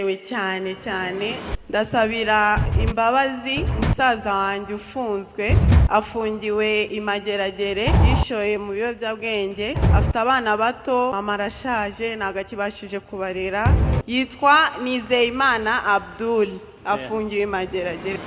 cyane cyane ndasabira imbabazi musaza wanjye ufunzwe afungiwe imageragere yishoye mu biyobyabwenge afite abana bato mama arashaje ntago akibashije kubarera yitwa Nizeyimana Abdul afungiwe imageragere.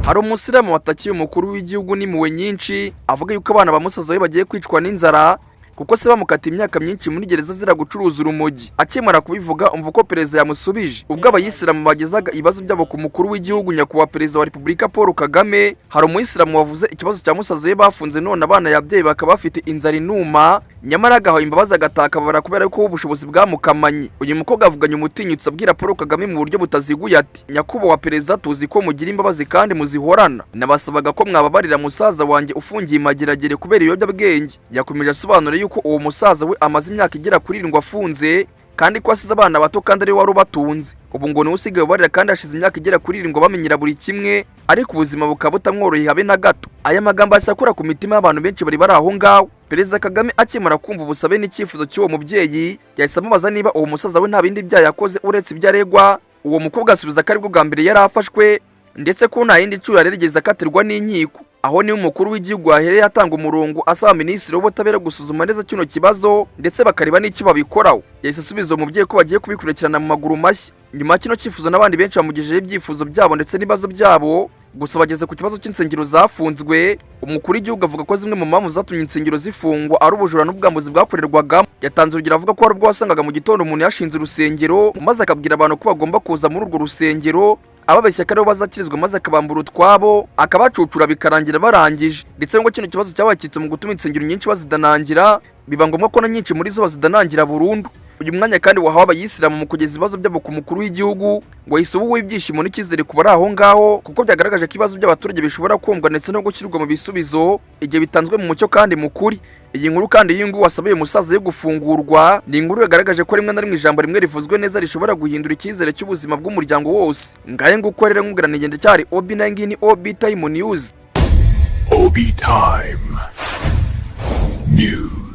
Hari umusiramu watakiye umukuru w'igihugu n'impuhwe nyinshi avuga yuko abana bamusaza we bagiye kwicwa n'inzara kuko se bamukata imyaka myinshi muri gereza zira gucuruza urumogi. Akimara kubivuga umva ko perezida yamusubije ubwo abayisilamu bagezaga ibibazo byabo ku mukuru w'igihugu nyakubahwa perezida wa Repubulika Paul Kagame. Hari umuyisilamu wavuze ikibazo cya musaza we bafunze none abana yabyeyi bakaba bafite inzara inuma nyamara agaho imbabazi agataka babara kubera ko ubushobozi bwamukamanye. Uyu mukobwa avuganye umutinyutse abwira Paul Kagame mu buryo butaziguye ati nyakubahwa perezida tuzi ko mugira imbabazi kandi muzihorana nabasabaga ko mwababarira musaza wanjye ufungiye imageragere kubera ibiyobyabwenge. Yakomeje asobanura yuko uwo musaza we amaze imyaka igera kuri 7 afunze kandi ko asize abana bato kandi ari wari ubatunze. Ubu ngo niwe usigaye ubarira kandi ashize imyaka igera kuri 7 bamenyera buri kimwe ariko ubuzima bukaba butamworoheye habe na gato. Aya magambo asakura ku mitima y'abantu benshi bari aho ngaho. Perezida Kagame akimara kumva ubusabe n'icyifuzo cy'uwo mubyeyi yahise amubaza niba uwo musaza we nta bindi byaha yakoze uretse ibyaregwa. Uwo mukobwa asubiza ko aribwo bwa mbere yari afashwe ndetse ko nta yindi ncuro yarigeze akatirwa n'inkiko. Aho ni umukuru w'igihugu yahereye atanga umurongo asaba minisitiri w'ubutabera gusuzuma neza kino kibazo ndetse bakareba n'icyo babikoraho. Yahise asubiza umubyeyi ko bagiye kubikurikirana mu maguru mashya. Nyuma kino cyifuzo n'abandi benshi bamugejeje ibyifuzo byabo ndetse n'ibibazo byabo gusa bageze ku kibazo cy'insengero zafunzwe. Umukuru w'igihugu avuga ko zimwe mu mpamvu zatumye insengero zifungwa ari ubujura n'ubwambuzi bwakorerwaga. Yatanze urugero avuga ko hari ubwo wasangaga mu gitondo umuntu yashinze urusengero maze akabwira abantu ko bagomba kuza muri urwo rusengero ababeshya ko bazakirizwa maze akabambura utwabo akabacucura bikarangira barangije. Ndetse ngo kino kibazo cyabakitse mu gutuma insengero nyinshi bazidanangira biba ngombwa ko na nyinshi muri zo bazidanangira burundu. Uyu mwanya kandi wahawe abayisilamu mu kugeza ibibazo byabo ku mukuru w'igihugu ngo yisubuwe ibyishimo n'icyizere ku bari aho ngaho kuko byagaragaje ko ibibazo by'abaturage bishobora kumvwa ndetse no gushyirwa mu bisubizo igihe bitanzwe mu mucyo kandi mukuri. Iyi nkuru kandi y'ingu wasabiye musaza yo gufungurwa ni inkuru yagaragaje ko rimwe na rimwe ijambo rimwe rivuzwe neza rishobora guhindura icyizere cy'ubuzima bw'umuryango wose. Ngaye ngukorera nk'ugaraniye ndacyari Obi na ngini Obi Time News. Obi Time News.